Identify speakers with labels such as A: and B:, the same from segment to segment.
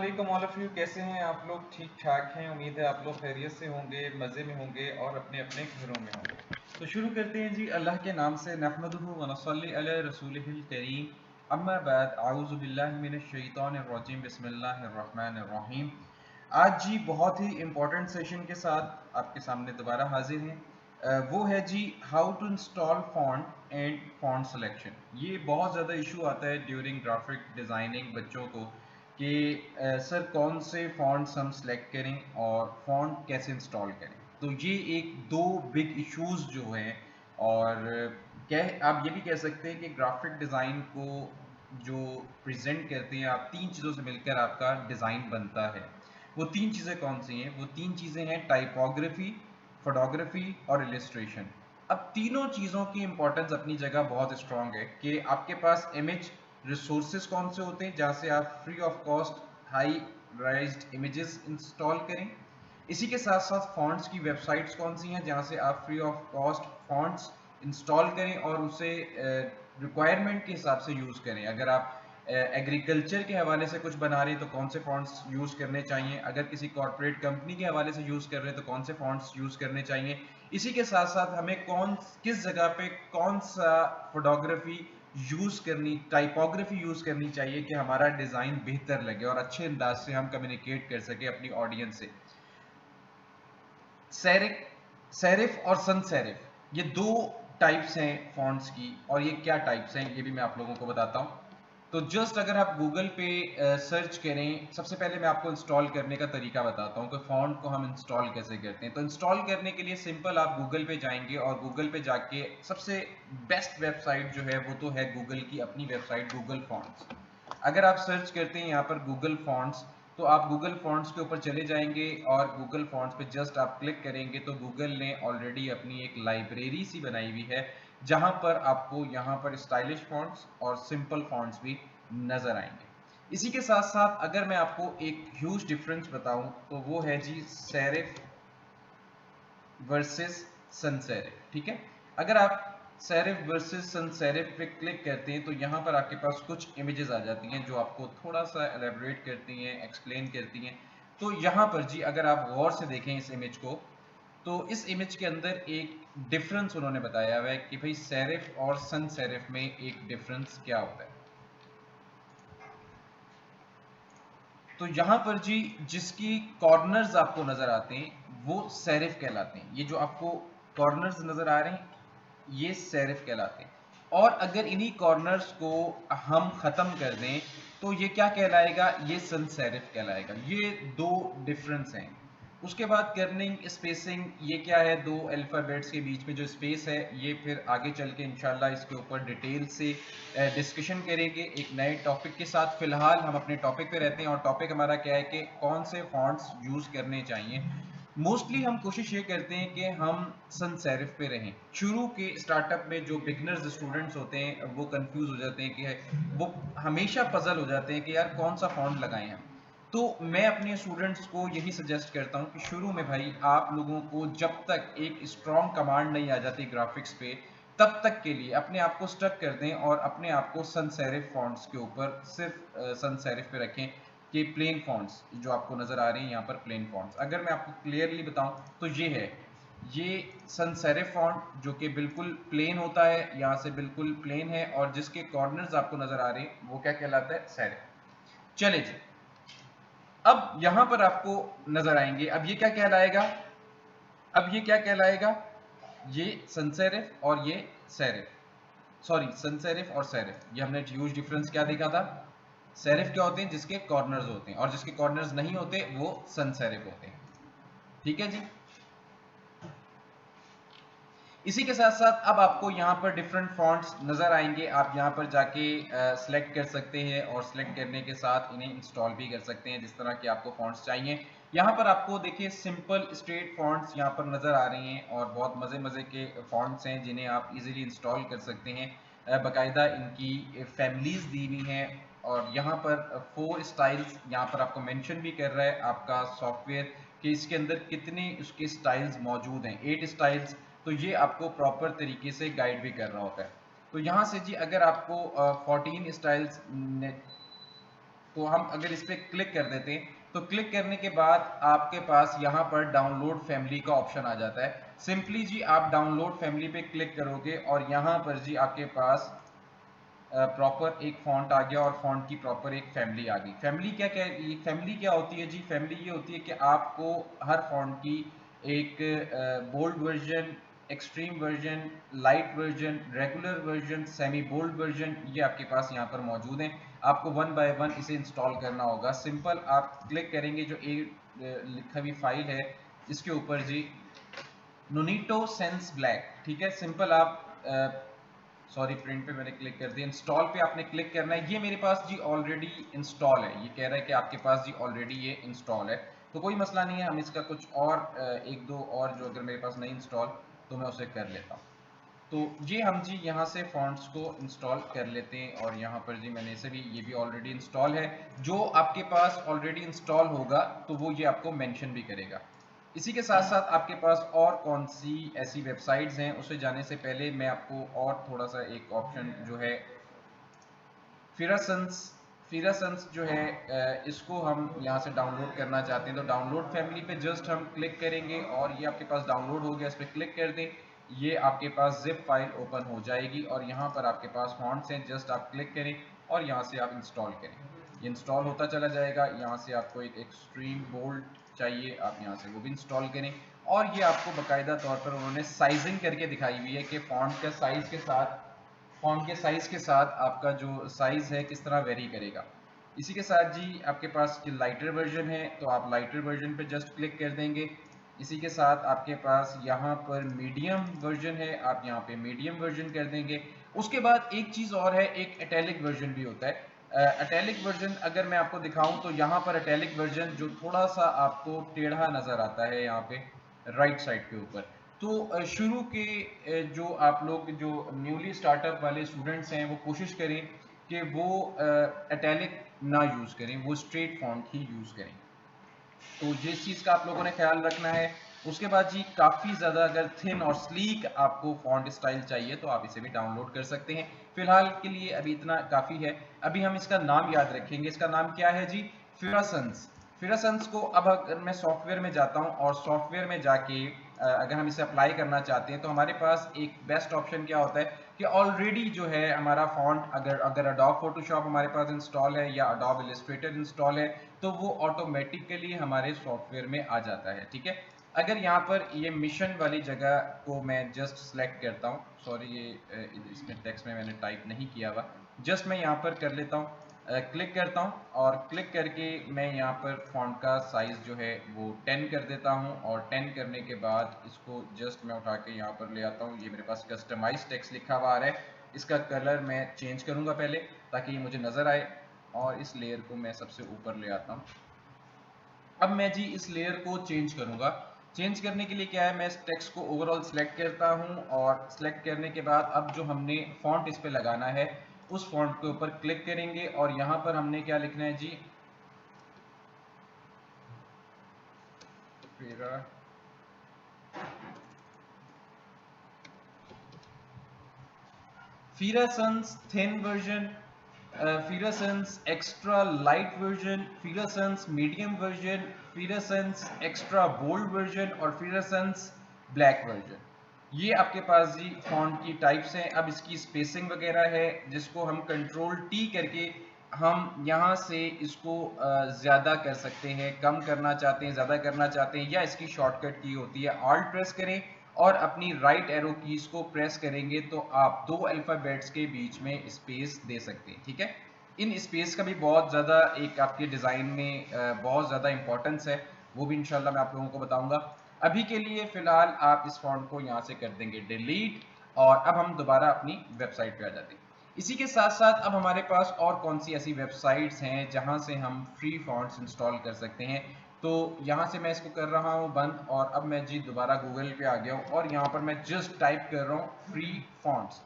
A: वालेकुम all of you. कैसे हैं आप लोग? ठीक ठाक हैं? उम्मीद है आप लोग खैरियत से होंगे, मज़े में होंगे और अपने अपने घरों में होंगे। तो शुरू करते हैं जी अल्लाह के नाम से। नहमदुहु व नसल्ली अला रसूलिहिल करीम, अम्मा बाद, आऊज़ु बिल्लाहि मिनश शैतानिर रजीम, बिस्मिल्लाहिर रहमानिर रहीम। आज जी बहुत ही इम्पोर्टेंट सेशन के साथ आपके सामने दोबारा हाजिर हैं। वो है जी how to install font and font selection. ये बहुत ज़्यादा इशू आता है ड्यूरिंग ग्राफिक डिज़ाइनिंग बच्चों को कि सर कौन से फॉन्ट्स हम सिलेक्ट करें और फॉन्ट कैसे इंस्टॉल करें। तो ये एक दो बिग इश्यूज जो हैं, और कह आप ये भी कह सकते हैं कि ग्राफिक डिज़ाइन को जो प्रेजेंट करते हैं आप, तीन चीज़ों से मिलकर आपका डिज़ाइन बनता है। वो तीन चीज़ें कौन सी हैं? वो तीन चीज़ें हैं टाइपोग्राफी, फोटोग्राफी और इलस्ट्रेशन। अब तीनों चीज़ों की इंपॉर्टेंस अपनी जगह बहुत स्ट्रांग है कि आपके पास इमेज रिसोर्सेज कौन से होते हैं जहाँ से आप free of cost high राइज्ड images install करें। इसी के साथ साथ फॉन्ट्स की वेबसाइट्स कौन सी हैं जहाँ से आप free of cost fonts install करें और उसे रिक्वायरमेंट के हिसाब से यूज़ करें। अगर आप एग्रीकल्चर के हवाले से कुछ बना रहे हैं तो कौन से फॉन्ट्स यूज़ करने चाहिए, अगर किसी कॉर्पोरेट कंपनी के हवाले से यूज़ कर रहे हैं तो कौन से फॉन्ट्स यूज़ करने चाहिए। इसी के साथ साथ हमें किस जगह पे कौन सा फोटोग्राफी यूज़ करनी, टाइपोग्राफी यूज़ करनी चाहिए कि हमारा डिज़ाइन बेहतर लगे और अच्छे अंदाज से हम कम्युनिकेट कर सके अपनी ऑडियंस से। सेरिफ सेरिफ और सन सेरिफ, ये दो टाइप्स हैं फॉन्ट्स की, और ये क्या टाइप्स हैं ये भी मैं आप लोगों को बताता हूँ। तो जस्ट अगर आप गूगल पे सर्च करें, सबसे पहले मैं आपको इंस्टॉल करने का तरीका बताता हूँ कि फॉन्ट को हम इंस्टॉल कैसे करते हैं। तो इंस्टॉल करने के लिए सिंपल आप गूगल पे जाएंगे और गूगल पे जाके सबसे बेस्ट वेबसाइट जो है वो तो है गूगल की अपनी वेबसाइट गूगल फॉन्ट्स। अगर आप सर्च करते हैं यहाँ पर गूगल फॉन्ट्स, तो आप गूगल फॉन्ट्स के ऊपर चले जाएंगे और गूगल फॉन्ट्स पे जस्ट आप क्लिक करेंगे तो गूगल ने ऑलरेडी अपनी एक लाइब्रेरी सी बनाई हुई है जहां पर आपको यहाँ पर स्टाइलिश फॉन्ट्स और सिंपल फॉन्ट्स भी नजर आएंगे। इसी के साथ साथ अगर मैं आपको एक ह्यूज डिफरेंस बताऊं तो वो है जी सेरिफ वर्सेस सन सेरिफ। ठीक है, अगर आप सेरिफ वर्सेस सन सेरिफ पे क्लिक करते हैं तो यहाँ पर आपके पास कुछ इमेजेस आ जाती हैं जो आपको थोड़ा सा एलेबरेट करती हैं, एक्सप्लेन करती हैं। तो यहाँ पर जी अगर आप गौर से देखें इस इमेज को, तो इस इमेज के अंदर एक डिफरेंस उन्होंने बताया हुआ है कि भाई सेरिफ और सन सेरिफ में एक डिफरेंस क्या होता है। तो यहाँ पर जी जिसकी कॉर्नर्स आपको नजर आते हैं वो सेरिफ कहलाते हैं। ये जो आपको कॉर्नर्स नजर आ रहे हैं ये सेरिफ कहलाते हैं। और अगर इन्हीं कॉर्नर्स को हम खत्म कर दें तो ये क्या कहलाएगा? ये सन सेरिफ कहलाएगा। ये दो डिफरेंस हैं। उसके बाद कर्निंग स्पेसिंग, ये क्या है? दो अल्फाबेट्स के बीच में जो स्पेस है, ये फिर आगे चल के इंशाल्लाह इसके ऊपर डिटेल से डिस्कशन करेंगे एक नए टॉपिक के साथ। फिलहाल हम अपने टॉपिक पे रहते हैं और टॉपिक हमारा क्या है कि कौन से फॉन्ट्स यूज करने चाहिए। मोस्टली हम कोशिश ये करते हैं कि हम सन सेरिफ पे रहें। शुरू के स्टार्टअप में जो बिगनर्स स्टूडेंट्स होते हैं वो कंफ्यूज हो जाते हैं कि वो हमेशा पजल हो जाते हैं कि यार कौन सा फॉन्ट लगाएं हम। तो मैं अपने स्टूडेंट्स को यही सजेस्ट करता हूं कि शुरू में भाई आप लोगों को जब तक एक स्ट्रॉन्ग कमांड नहीं आ जाती ग्राफिक्स पे, तब तक के लिए अपने आप को स्टक कर दें और अपने आप को सन सेरिफ फॉन्ट्स के ऊपर सिर्फ सन सेरिफ पे रखें कि प्लेन फॉन्ट्स जो आपको नजर आ रहे हैं यहाँ पर प्लेन फॉन्ट्स। अगर मैं आपको क्लियरली बताऊं तो ये है, ये सन सेरिफ फॉन्ट जो कि बिल्कुल प्लेन होता है, यहाँ से बिल्कुल प्लेन है, और जिसके कॉर्नर्स आपको नजर आ रहे हैं वो क्या कहलाता है? सेरिफ। चले जी, अब यहां पर आपको नजर आएंगे, अब ये क्या कहलाएगा? अब ये क्या कहलाएगा? ये सन सेरिफ और ये सेरिफ, सॉरी सन सेरिफ और सेरिफ, ये हमने ह्यूज डिफरेंस क्या देखा था? सेरिफ क्या होते हैं? जिसके कॉर्नर्स होते हैं, और जिसके कॉर्नर्स नहीं होते वो सन सेरिफ होते हैं। ठीक है जी। इसी के साथ साथ अब आपको यहाँ पर डिफरेंट फॉन्ट्स नजर आएंगे, आप यहाँ पर जाके सिलेक्ट कर सकते हैं और सिलेक्ट करने के साथ इन्हें इंस्टॉल भी कर सकते हैं जिस तरह के आपको फॉन्ट्स चाहिए। यहाँ पर आपको देखिए सिंपल स्ट्रेट फॉन्ट्स यहाँ पर नजर आ रही हैं और बहुत मजे मजे के फॉन्ट्स हैं जिन्हें आप इजीली इंस्टॉल कर सकते हैं। बाकायदा इनकी फैमिलीज दी हुई हैं, और यहाँ पर 4 स्टाइल्स यहाँ पर आपको मेंशन भी कर रहा है आपका सॉफ्टवेयर कि इसके अंदर कितने उसके स्टाइल्स मौजूद हैं, 8 स्टाइल्स। तो ये आपको प्रॉपर तरीके से गाइड भी कर रहा होता है। तो यहाँ से जी अगर आपको 14 स्टाइल्स तो हम अगर इस पर क्लिक कर देते हैं तो क्लिक करने के बाद आपके पास यहाँ पर डाउनलोड फैमिली का ऑप्शन आ जाता है। सिंपली जी आप डाउनलोड फैमिली पे क्लिक करोगे और यहाँ पर जी आपके पास प्रॉपर एक फॉन्ट आ गया और फॉन्ट की प्रॉपर एक फैमिली आ गई। फैमिली क्या क्या फैमिली क्या होती है जी? फैमिली ये होती है कि आपको हर फॉन्ट की एक bold version, extreme version, light version, regular version, semi bold version, ये आपके पास यहाँ पर मौजूद हैं। आपको वन बाय वन इसे इंस्टॉल करना होगा। सिंपल आप क्लिक करेंगे जो लिखा हुई फाइल है इसके ऊपर जी, नोनिटो सेंस ब्लैक, ठीक है। सिंपल आप सॉरी प्रिंट पे मैंने क्लिक कर दिया, इंस्टॉल पे आपने क्लिक करना है। ये मेरे पास जी ऑलरेडी इंस्टॉल है, ये कह रहा है कि आपके पास जी ऑलरेडी ये इंस्टॉल है, तो कोई मसला नहीं है। हम इसका कुछ और एक दो और जो अगर मेरे पास नहीं इंस्टॉल तो मैं उसे कर लेता हूँ। तो ये हम जी यहाँ से फॉन्ट्स को इंस्टॉल कर लेते हैं और यहाँ पर जी मैंने इसे भी, ये भी ऑलरेडी इंस्टॉल है। जो आपके पास ऑलरेडी इंस्टॉल होगा तो वो ये आपको मेंशन भी करेगा। इसी के साथ साथ आपके पास और कौन सी ऐसी वेबसाइट्स हैं उसे जाने से पहले मैं आपको और थोड़ा सा एक ऑप्शन जो है फिरासंस जो है इसको हम यहाँ से डाउनलोड करना चाहते हैं। तो डाउनलोड फैमिली पे जस्ट हम क्लिक करेंगे और ये आपके पास डाउनलोड हो गया, इस पर क्लिक कर दें, ये आपके पास जिप फाइल ओपन हो जाएगी और यहाँ पर आपके पास फॉन्ट्स हैं, जस्ट आप क्लिक करें और यहाँ से आप इंस्टॉल करें। ये इंस्टॉल होता चला जाएगा। यहाँ से आपको एक एक्सट्रीम बोल्ड चाहिए, आप यहाँ से वो भी इंस्टॉल करें और ये आपको बाकायदा तौर पर उन्होंने साइजिंग करके दिखाई हुई है कि फॉन्ट के साइज के साथ, फॉन्ट के साइज के साथ आपका जो साइज है किस तरह वेरी करेगा। इसी के साथ जी आपके पास लाइटर वर्जन है तो आप लाइटर वर्जन पे जस्ट क्लिक कर देंगे। इसी के साथ आपके पास यहाँ पर मीडियम वर्जन है, आप यहाँ पे मीडियम वर्जन कर देंगे। उसके बाद एक चीज़ और है, एक इटैलिक वर्जन भी होता है। इटैलिक वर्जन अगर मैं आपको दिखाऊं तो यहाँ पर इटैलिक वर्जन जो थोड़ा सा आपको टेढ़ा नज़र आता है यहाँ पे राइट साइड के ऊपर, तो शुरू के जो आप लोग जो न्यूली स्टार्टअप वाले स्टूडेंट्स हैं वो कोशिश करें कि वो इटैलिक ना यूज़ करें, वो स्ट्रेट फॉन्ट ही यूज़ करें। तो जिस चीज़ का आप लोगों ने ख्याल रखना है। उसके बाद जी काफ़ी ज़्यादा अगर थिन और स्लीक आपको फॉन्ट स्टाइल चाहिए तो आप इसे भी डाउनलोड कर सकते हैं। फिलहाल के लिए अभी इतना काफ़ी है। अभी हम इसका नाम याद रखेंगे। इसका नाम क्या है जी? फिरासंस। फिरासंस को अब अगर मैं सॉफ्टवेयर में जाता हूँ और सॉफ्टवेयर में जाके अगर हम इसे अप्लाई करना चाहते हैं तो हमारे पास एक बेस्ट ऑप्शन क्या होता है कि ऑलरेडी जो है हमारा फॉन्ट अगर अडोब फोटोशॉप हमारे पास इंस्टॉल है या अडोब इलस्ट्रेटर इंस्टॉल है तो वो ऑटोमेटिकली हमारे सॉफ्टवेयर में आ जाता है, ठीक है। अगर यहाँ पर ये मिशन वाली जगह को मैं जस्ट सेलेक्ट करता हूँ, सॉरी ये इसमें टेक्स्ट में मैंने टाइप नहीं किया हुआ, जस्ट मैं यहाँ पर कर लेता हूँ, क्लिक करता हूँ और क्लिक करके मैं यहाँ पर फॉन्ट का साइज जो है वो 10 कर देता हूँ और 10 करने के बाद इसको जस्ट मैं उठा के यहाँ पर ले आता हूँ। ये मेरे पास कस्टमाइज टेक्स्ट लिखा हुआ आ रहा है, इसका कलर मैं चेंज करूँगा पहले ताकि ये मुझे नज़र आए और इस लेयर को मैं सबसे ऊपर ले आता हूँ। अब मैं जी इस लेयर को चेंज करूँगा। चेंज करने के लिए क्या है, मैं इस टेक्स्ट को ओवरऑल सिलेक्ट करता हूँ और सिलेक्ट करने के बाद अब जो हमने फॉन्ट इस पे लगाना है उस फॉन्ट के ऊपर क्लिक करेंगे और यहाँ पर हमने क्या लिखना है जी, Fira Sans thin version, Fira Sans extra light version, Fira Sans medium version, Fira Sans extra bold version और फिरासंस ब्लैक वर्जन। ये आपके पास जी फॉन्ट की टाइप्स हैं। अब इसकी स्पेसिंग वगैरह है जिसको हम कंट्रोल टी करके हम यहाँ से इसको ज़्यादा कर सकते हैं, कम करना चाहते हैं, ज़्यादा करना चाहते हैं, या इसकी शॉर्टकट की होती है ऑल्ट प्रेस करें और अपनी राइट एरो कीज को प्रेस करेंगे तो आप दो अल्फ़ाबेट्स के बीच में स्पेस दे सकते हैं, ठीक है। इन स्पेस का भी बहुत ज़्यादा एक आपके डिज़ाइन में बहुत ज़्यादा इंपॉर्टेंस है, वो भी इंशाल्लाह मैं आप लोगों को बताऊंगा। अभी के लिए फ़िलहाल आप इस फॉन्ट को यहाँ से कर देंगे डिलीट और अब हम दोबारा अपनी वेबसाइट पे आ जाते हैं। इसी के साथ साथ अब हमारे पास और कौन सी ऐसी वेबसाइट्स हैं जहाँ से हम फ्री फॉन्ट्स इंस्टॉल कर सकते हैं। तो यहाँ से मैं इसको कर रहा हूँ बंद और अब मैं जी दोबारा गूगल पे आ गया हूँ और यहाँ पर मैं जस्ट टाइप कर रहा हूँ फ्री फॉन्ट्स।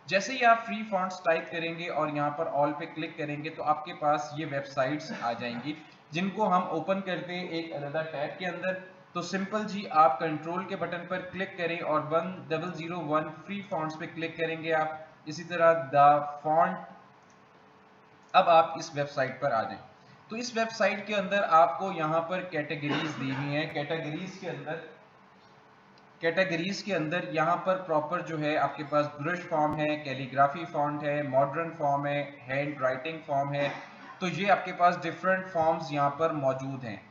A: जैसे ही आप फ्री फॉन्ट्स टाइप करेंगे और यहाँ पर ऑल पे क्लिक करेंगे तो आपके पास ये वेबसाइट्स आ जाएंगी जिनको हम ओपन करते हैं एक अलग टैब के अंदर। तो सिंपल जी आप कंट्रोल के बटन पर क्लिक करें और 1001 फ्री फॉन्ट्स पे क्लिक करेंगे आप। इसी तरह द फॉन्ट, अब आप इस वेबसाइट पर आ जाएं। तो इस वेबसाइट के अंदर आपको यहाँ पर कैटेगरीज दी हुई हैं। कैटेगरीज के अंदर यहाँ पर प्रॉपर जो है आपके पास ब्रश फॉर्म है, कैलीग्राफी फॉन्ट है, मॉडर्न फॉर्म है, हैंड राइटिंग फॉर्म है। तो ये आपके पास डिफरेंट फॉर्म्स यहाँ पर मौजूद हैं।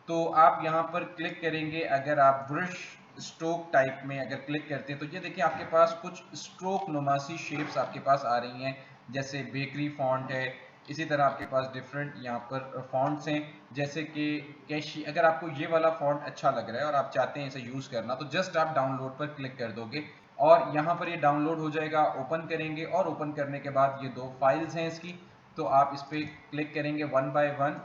A: तो आप यहाँ पर क्लिक करेंगे, अगर आप ब्रश स्ट्रोक टाइप में अगर क्लिक करते हैं तो ये देखिए आपके पास कुछ स्ट्रोक नुमासी शेप्स आपके पास आ रही हैं, जैसे बेकरी फॉन्ट है। इसी तरह आपके पास डिफरेंट यहाँ पर फॉन्ट्स हैं, जैसे कि कैशी। अगर आपको ये वाला फॉन्ट अच्छा लग रहा है और आप चाहते हैं इसे यूज करना, तो जस्ट आप डाउनलोड पर क्लिक कर दोगे और यहाँ पर ये डाउनलोड हो जाएगा। ओपन करेंगे और ओपन करने के बाद ये दो फाइल्स हैं इसकी, तो आप इस पर क्लिक करेंगे one by one.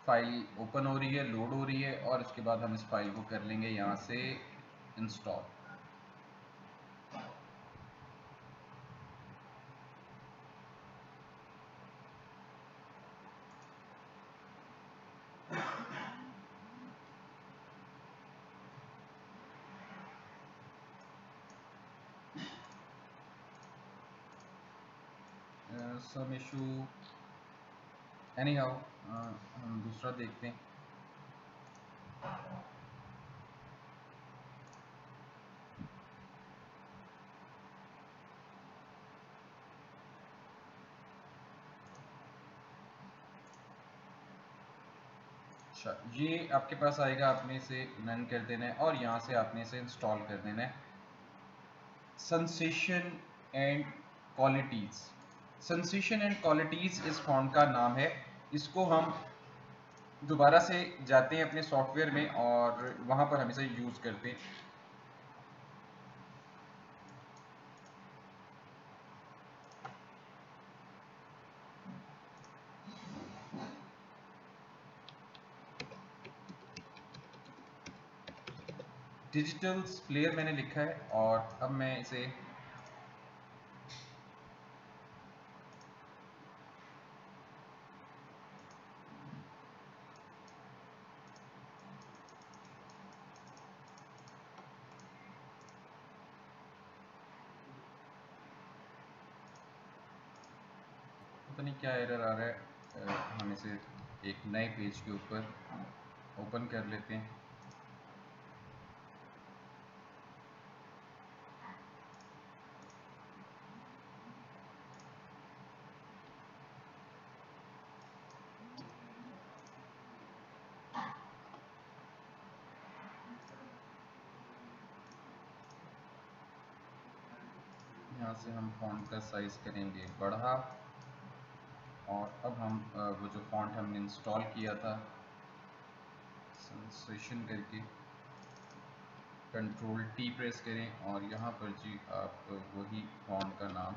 A: File open हो रही है, लोड हो रही है, और इसके बाद हम इस फाइल को कर लेंगे यहाँ से install. Some issue anyhow, हम दूसरा देखते हैं। अच्छा, ये आपके पास आएगा, आपने इसे रन कर देना है और यहाँ से आपने इसे इंस्टॉल कर देना है। Sensation and qualities, sensation and qualities इस फॉन्ट का नाम है। इसको हम दोबारा से जाते हैं अपने सॉफ्टवेयर में और वहाँ पर हम इसे यूज करते हैं। डिजिटल प्लेयर मैंने लिखा है और अब मैं इसे पता नहीं क्या एरर आ रहा है, हम इसे एक नए पेज के ऊपर ओपन कर लेते हैं। यहाँ से हम फॉन्ट का साइज करेंगे बढ़ा, और अब हम वो जो फॉन्ट हमने इंस्टॉल किया था सेंसेशन करके कंट्रोल टी प्रेस करें और यहाँ पर जी आप वही फॉन्ट का नाम,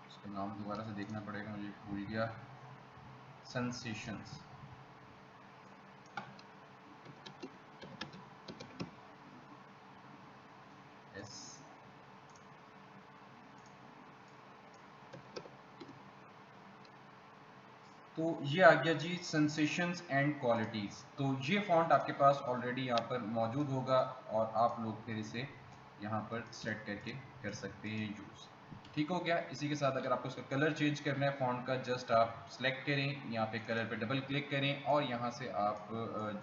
A: उसका नाम दोबारा से देखना पड़ेगा, मुझे भूल गया। Sensations, S. तो ये आ गया जी सेंसेशंस एंड क्वालिटीज़। तो ये फॉन्ट आपके पास ऑलरेडी यहाँ पर मौजूद होगा और आप लोग फिर इसे यहाँ पर सेट करके कर सकते हैं यूज़। ठीक हो गया। इसी के साथ अगर आपको इसका कलर चेंज करना है फॉन्ट का, जस्ट आप सेलेक्ट करें, यहाँ पे कलर पे डबल क्लिक करें और यहाँ से आप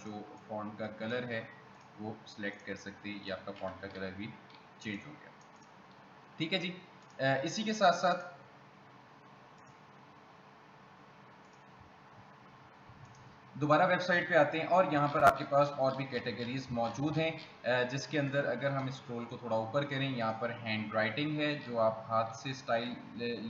A: जो फॉन्ट का कलर है वो सिलेक्ट कर सकते हैं। ये आपका फॉन्ट का कलर भी चेंज हो गया। ठीक है जी। इसी के साथ साथ दोबारा वेबसाइट पे आते हैं और यहाँ पर आपके पास और भी कैटेगरीज मौजूद हैं, जिसके अंदर अगर हम स्क्रॉल को थोड़ा ऊपर करें, यहाँ पर हैंड राइटिंग है, जो आप हाथ से स्टाइल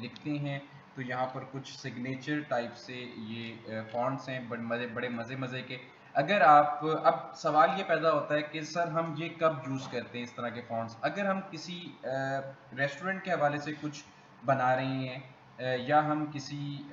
A: लिखते हैं। तो यहाँ पर कुछ सिग्नेचर टाइप से ये फॉन्ट्स हैं, बड़े मज़े के। अगर आप, अब सवाल ये पैदा होता है कि सर हम ये कब यूज़ करते हैं इस तरह के फॉन्ट्स, अगर हम किसी रेस्टोरेंट के हवाले से कुछ बना रहे हैं, या हम किसी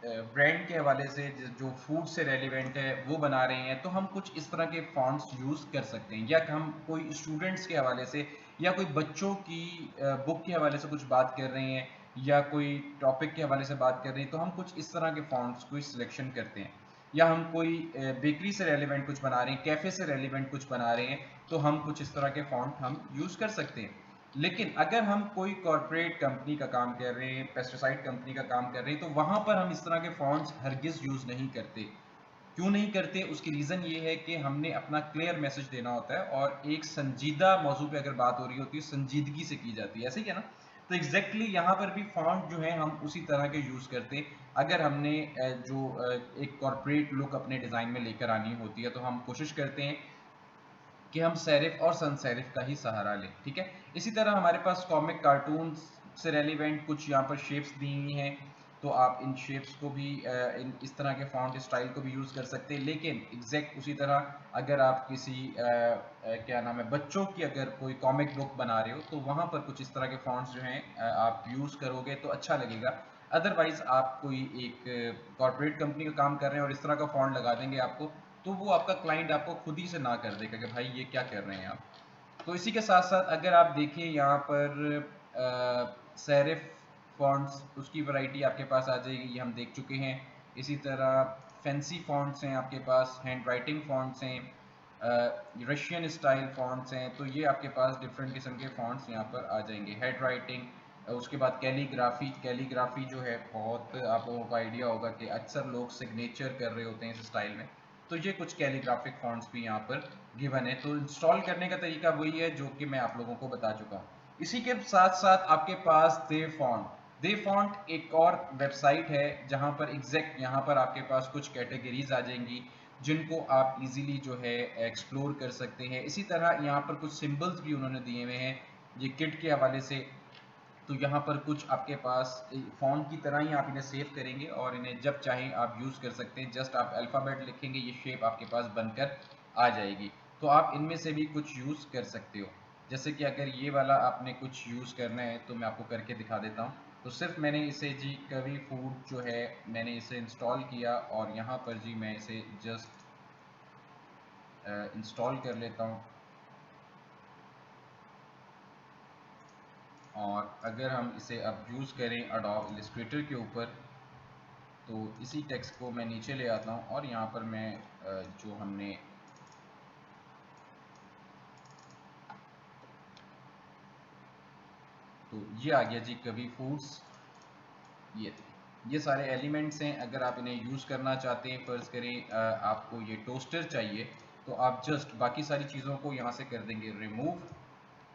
A: ब्रांड के हवाले से जो फूड से रेलिवेंट है वो बना रहे हैं, तो हम कुछ इस तरह के फॉन्ट्स यूज़ कर सकते हैं। या हम कोई स्टूडेंट्स के हवाले से या कोई बच्चों की बुक के हवाले से कुछ बात कर रहे हैं, या कोई टॉपिक के हवाले से बात कर रहे हैं तो हम कुछ इस तरह के फॉन्ट्स को सिलेक्शन करते हैं, या हम कोई बेकरी से रेलिवेंट कुछ बना रहे हैं, कैफे से रेलिवेंट कुछ बना रहे हैं, तो हम कुछ इस तरह के फॉन्ट हम यूज कर सकते हैं। लेकिन अगर हम कोई कॉर्पोरेट कंपनी का काम कर रहे हैं, पेस्टिसाइड कंपनी का काम कर रहे हैं, तो वहां पर हम इस तरह के फॉन्ट्स हरगिज यूज नहीं करते। क्यों नहीं करते? उसकी रीजन ये है कि हमने अपना क्लियर मैसेज देना होता है, और एक संजीदा मौजू पे अगर बात हो रही होती है संजीदगी से की जाती है, ऐसे ही है ना। तो एग्जैक्टली यहाँ पर भी फॉन्ट जो है हम उसी तरह के यूज करते हैं। अगर हमने एक कॉर्पोरेट लुक अपने डिजाइन में लेकर आनी होती है, तो हम कोशिश करते हैं कि हम सेरिफ और सन सेरिफ का ही सहारा लें, ठीक है। इसी तरह हमारे पास कॉमिक कार्टून से रेलिवेंट कुछ यहाँ पर शेप्स दी हुई हैं, तो आप इन शेप्स को भी इस तरह के फॉन्ट स्टाइल को भी यूज़ कर सकते हैं। लेकिन एग्जैक्ट उसी तरह अगर आप किसी क्या नाम है, बच्चों की अगर कोई कॉमिक बुक बना रहे हो, तो वहाँ पर कुछ इस तरह के फॉन्ट्स जो हैं आप यूज़ करोगे तो अच्छा लगेगा। अदरवाइज आप कोई एक कॉर्पोरेट कंपनी का काम कर रहे हैं और इस तरह का फॉन्ट लगा देंगे आपको, तो वो आपका क्लाइंट आपको खुद ही से ना कर देगा कि भाई ये क्या कर रहे हैं आप। तो इसी के साथ साथ अगर आप देखिए यहाँ पर सेरिफ फॉन्ट्स, उसकी वैरायटी आपके पास आ जाएगी, ये हम देख चुके हैं। इसी तरह फैंसी फॉन्ट्स हैं आपके पास, हैंड राइटिंग फॉन्ट्स हैं, रशियन स्टाइल फॉन्ट्स हैं, तो ये आपके पास डिफरेंट किस्म के फॉन्ट्स यहाँ पर आ जाएंगे। हेड राइटिंग, उसके बाद कैलीग्राफी। कैलीग्राफी जो है बहुत आप लोगों को आइडिया होगा कि अक्सर लोग सिग्नेचर कर रहे होते हैं इस स्टाइल में, तो ये कुछ कैलीग्राफिक फॉन्ट्स भी यहाँ पर गिवन है। तो इंस्टॉल करने का तरीका वही है जो कि मैं आप लोगों को बता चुका हूँ। इसी के साथ साथ आपके पास दे फॉन्ट एक और वेबसाइट है जहाँ पर एग्जैक्ट यहाँ पर आपके पास कुछ कैटेगरीज आ जाएंगी जिनको आप इजीली जो है एक्सप्लोर कर सकते हैं। इसी तरह यहाँ पर कुछ सिंबल्स भी उन्होंने दिए हुए हैं ये किट के हवाले से। तो यहाँ पर कुछ आपके पास फॉन्ट की तरह ही आप इन्हें सेव करेंगे और इन्हें जब चाहें आप यूज़ कर सकते हैं। जस्ट आप अल्फ़ाबेट लिखेंगे, ये शेप आपके पास बनकर आ जाएगी। तो आप इनमें से भी कुछ यूज़ कर सकते हो। जैसे कि अगर ये वाला आपने कुछ यूज़ करना है तो मैं आपको करके दिखा देता हूँ। तो सिर्फ मैंने इसे जी कवि फूड जो है मैंने इसे इंस्टॉल किया, और यहाँ पर जी मैं इसे जस्ट इंस्टॉल कर लेता हूँ। और अगर हम इसे अब यूज़ करें एडोब इलस्ट्रेटर के ऊपर, तो इसी टेक्स्ट को मैं नीचे ले आता हूँ और यहाँ पर मैं जो हमने तो ये आ गया जी कवि फूड्स। ये सारे एलिमेंट्स हैं। अगर आप इन्हें यूज़ करना चाहते हैं, फर्ज करें आपको ये टोस्टर चाहिए, तो आप जस्ट बाकी सारी चीज़ों को यहाँ से कर देंगे रिमूव,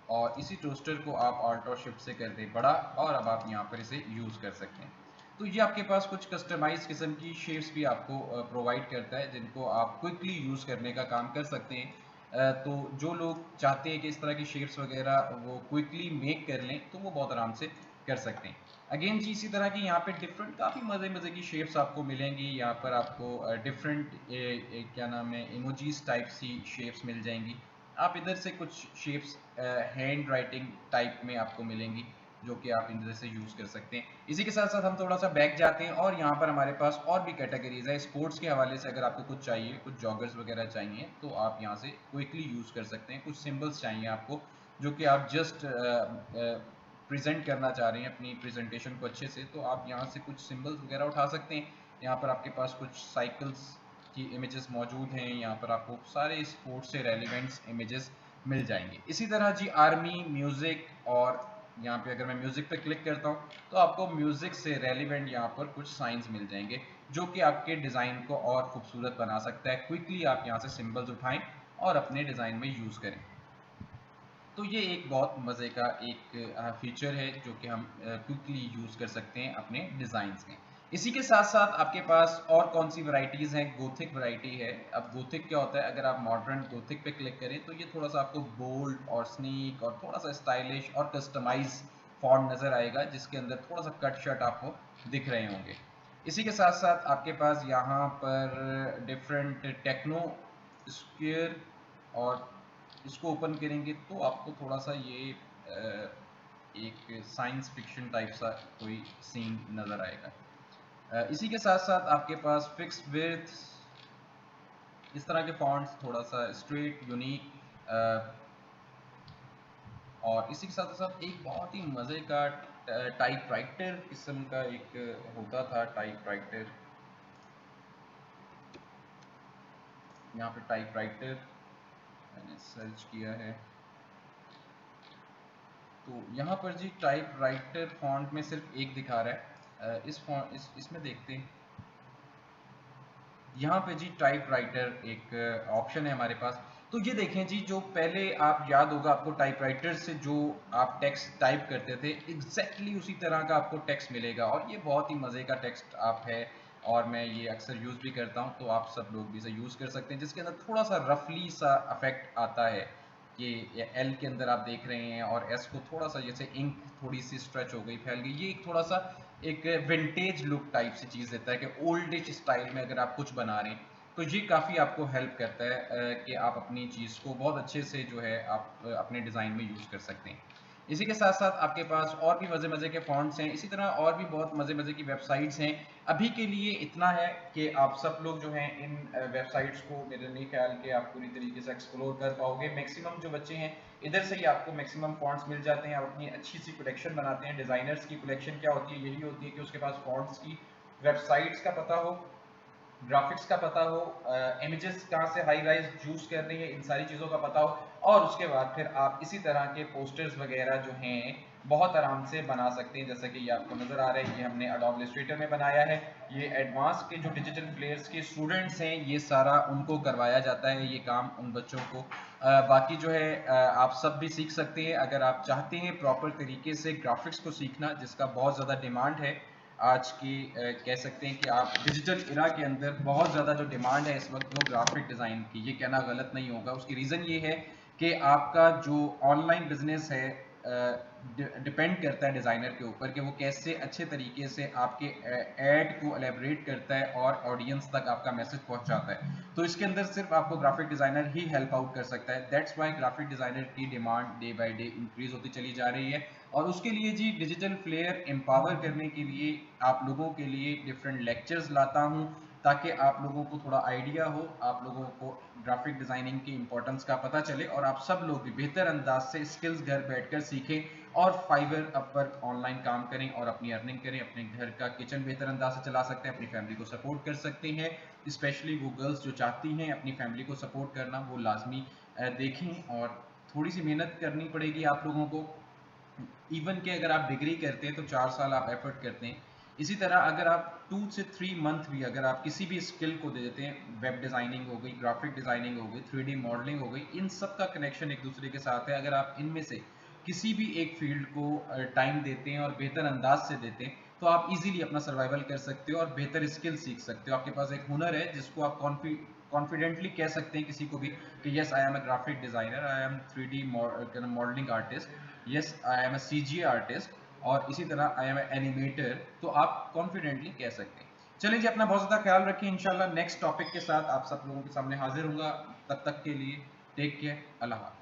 A: और इसी टोस्टर को आप ऑल्ट और शिफ्ट से कर दें बड़ा, और अब आप यहाँ पर इसे यूज़ कर सकते हैं। तो ये आपके पास कुछ कस्टमाइज किस्म की शेप्स भी आपको प्रोवाइड करता है जिनको आप क्विकली यूज़ करने का काम कर सकते हैं। तो जो लोग चाहते हैं कि इस तरह की शेप्स वगैरह वो क्विकली मेक कर लें, तो वो बहुत आराम से कर सकते हैं। अगेन जी इसी तरह की यहाँ पे डिफरेंट काफ़ी मज़े मज़े की शेप्स आपको मिलेंगी। यहाँ पर आपको डिफरेंट क्या नाम है, इमोजीज टाइप सी शेप्स मिल जाएंगी। आप इधर से कुछ शेप्स हैंड राइटिंग टाइप में आपको मिलेंगी जो कि आप इधर से यूज़ कर सकते हैं। इसी के साथ साथ हम थोड़ा सा बैक जाते हैं और यहाँ पर हमारे पास और भी कैटेगरीज है। स्पोर्ट्स के हवाले से अगर आपको कुछ चाहिए, कुछ जॉगर्स वगैरह चाहिए, तो आप यहाँ से क्विकली यूज़ कर सकते हैं। कुछ सिंबल्स चाहिए आपको जो कि आप जस्ट प्रेजेंट करना चाह रहे हैं अपनी प्रेजेंटेशन को अच्छे से, तो आप यहाँ से कुछ सिंबल्स वगैरह उठा सकते हैं। यहाँ पर आपके पास कुछ साइकिल्स की इमेजेस मौजूद हैं। यहाँ पर आपको सारे स्पोर्ट्स से रेलिवेंट्स इमेजेस मिल जाएंगे। इसी तरह जी आर्मी, म्यूजिक, और यहाँ पे अगर मैं म्यूजिक पे क्लिक करता हूँ तो आपको म्यूजिक से रेलिवेंट यहाँ पर कुछ साइंस मिल जाएंगे जो कि आपके डिज़ाइन को और खूबसूरत बना सकता है। क्विकली आप यहाँ से सिंबल्स उठाएं और अपने डिज़ाइन में यूज़ करें। तो ये एक बहुत मज़े का एक फीचर है जो कि हम क्विकली यूज़ कर सकते हैं अपने डिज़ाइंस में। इसी के साथ साथ आपके पास और कौन सी वैरायटीज़ हैं? गोथिक वैरायटी है। अब गोथिक क्या होता है? अगर आप मॉडर्न गोथिक पे क्लिक करें तो ये थोड़ा सा आपको बोल्ड और स्नीक और थोड़ा सा स्टाइलिश और कस्टमाइज फॉन्ट नज़र आएगा जिसके अंदर थोड़ा सा कट शट आपको दिख रहे होंगे। इसी के साथ साथ आपके पास यहाँ पर डिफरेंट टेक्नो स्क्वेयर, और इसको ओपन करेंगे तो आपको थोड़ा सा ये एक साइंस फिक्शन टाइप सा कोई सीन नज़र आएगा। इसी के साथ साथ आपके पास फिक्स विड्थ, इस तरह के फॉन्ट्स, थोड़ा सा स्ट्रेट यूनिक, और इसी के साथ साथ एक बहुत ही मज़े का टाइपराइटर किस्म का एक होता था, टाइपराइटर, यहाँ पे टाइपराइटर मैंने सर्च किया है, तो यहाँ पर जी टाइपराइटर फॉन्ट में सिर्फ एक दिखा रहा है। इसमें देखते हैं, यहाँ पे जी टाइपराइटर एक ऑप्शन है हमारे पास। तो ये देखें जी, जो पहले आप याद होगा आपको टाइपराइटर से जो आप टेक्स्ट टाइप करते थे एग्जैक्टली उसी तरह का आपको टेक्स्ट मिलेगा, और ये बहुत ही मज़े का टेक्स्ट आप है, और मैं ये अक्सर यूज़ भी करता हूँ, तो आप सब लोग भी इसे यूज़ कर सकते हैं, जिसके अंदर थोड़ा सा रफली सा इफेक्ट आता है कि एल के अंदर आप देख रहे हैं, और एस को थोड़ा सा जैसे इंक थोड़ी सी स्ट्रेच हो गई, फैल गई, ये एक थोड़ा सा एक विंटेज लुक टाइप से चीज़ देता है कि ओल्डिश स्टाइल में अगर आप कुछ बना रहे हैं, तो ये काफ़ी आपको हेल्प करता है कि आप अपनी चीज़ को बहुत अच्छे से जो है आप अपने डिज़ाइन में यूज़ कर सकते हैं। इसी के साथ साथ आपके पास और भी मज़े मज़े के फॉन्ट्स हैं, इसी तरह और भी बहुत मज़े मज़े की वेबसाइट्स हैं। अभी के लिए इतना है कि आप सब लोग जो हैं इन वेबसाइट्स को मेरे नहीं ख्याल कि आप पूरी तरीके से एक्सप्लोर कर पाओगे। मैक्सिमम जो बच्चे हैं इधर से ही आपको मैक्सिमम फॉन्ट्स मिल जाते हैं, आप अपनी अच्छी सी कलेक्शन बनाते हैं। डिज़ाइनर्स की कलेक्शन क्या होती है, यही होती है कि उसके पास फॉन्ट्स की, वेबसाइट्स का पता हो, ग्राफिक्स का पता हो, इमेजेस कहाँ से हाई राइज चूज कर रही है, इन सारी चीज़ों का पता हो, और उसके बाद फिर आप इसी तरह के पोस्टर्स वगैरह जो हैं बहुत आराम से बना सकते हैं। जैसा कि ये आपको नज़र आ रहा है, ये हमने एडोब इलस्ट्रेटर में बनाया है। ये एडवांस के जो डिजिटल फ्लेयर्स के स्टूडेंट्स हैं, ये सारा उनको करवाया जाता है ये काम उन बच्चों को। बाकी जो है आप सब भी सीख सकते हैं अगर आप चाहते हैं प्रॉपर तरीके से ग्राफिक्स को सीखना, जिसका बहुत ज़्यादा डिमांड है आज की। कह सकते हैं कि आप डिजिटल इरा के अंदर बहुत ज़्यादा जो डिमांड है इस वक्त वो ग्राफिक डिज़ाइन की, ये कहना गलत नहीं होगा। उसकी रीज़न ये है कि आपका जो ऑनलाइन बिजनेस है डिपेंड करता है डिज़ाइनर के ऊपर कि वो कैसे अच्छे तरीके से आपके ऐड को एलेबरेट करता है और ऑडियंस तक आपका मैसेज पहुंचाता है। तो इसके अंदर सिर्फ आपको ग्राफिक डिज़ाइनर ही हेल्प आउट कर सकता है। दैट्स वाई ग्राफिक डिज़ाइनर की demand day by day increase होती चली जा रही है, और उसके लिए जी डिजिटल फ्लेयर एम्पावर करने के लिए आप लोगों के लिए डिफरेंट लेक्चर्स लाता हूँ, ताकि आप लोगों को थोड़ा आइडिया हो, आप लोगों को ग्राफिक डिज़ाइनिंग की इंपॉर्टेंस का पता चले, और आप सब लोग भी बेहतर अंदाज से स्किल्स घर बैठकर सीखें, और फाइवर अपवर्क ऑनलाइन काम करें और अपनी अर्निंग करें, अपने घर का किचन बेहतर अंदाज से चला सकते हैं, अपनी फैमिली को सपोर्ट कर सकते हैं। स्पेशली वो गर्ल्स जो चाहती हैं अपनी फैमिली को सपोर्ट करना, वो लाजमी देखें, और थोड़ी सी मेहनत करनी पड़ेगी आप लोगों को। इवन के अगर आप डिग्री करते हैं तो 4 साल आप एफर्ट करते हैं, इसी तरह अगर आप 2 से 3 मंथ भी अगर आप किसी भी स्किल को दे देते हैं, वेब डिज़ाइनिंग हो गई, ग्राफिक डिज़ाइनिंग हो गई, 3D मॉडलिंग हो गई, इन सब का कनेक्शन एक दूसरे के साथ है। अगर आप इनमें से किसी भी एक फील्ड को टाइम देते हैं और बेहतर अंदाज से देते हैं, तो आप इजीली अपना सर्वाइवल कर सकते हो और बेहतर स्किल सीख सकते हो। आपके पास एक हुनर है जिसको आप कॉन्फिडेंटली कह सकते हैं किसी को भी कि yes I am a graphic designer, I am 3D modelling artist, yes I am a CGI artist, और इसी तरह आई एम एनिमेटर, तो आप कॉन्फिडेंटली कह सकते हैं। चलिए जी, अपना बहुत ज़्यादा ख्याल रखें। इंशाल्लाह नेक्स्ट टॉपिक के साथ आप सब लोगों के सामने हाजिर होऊंगा। तब तक के लिए टेक केयर, अल्लाह हाफ़िज़।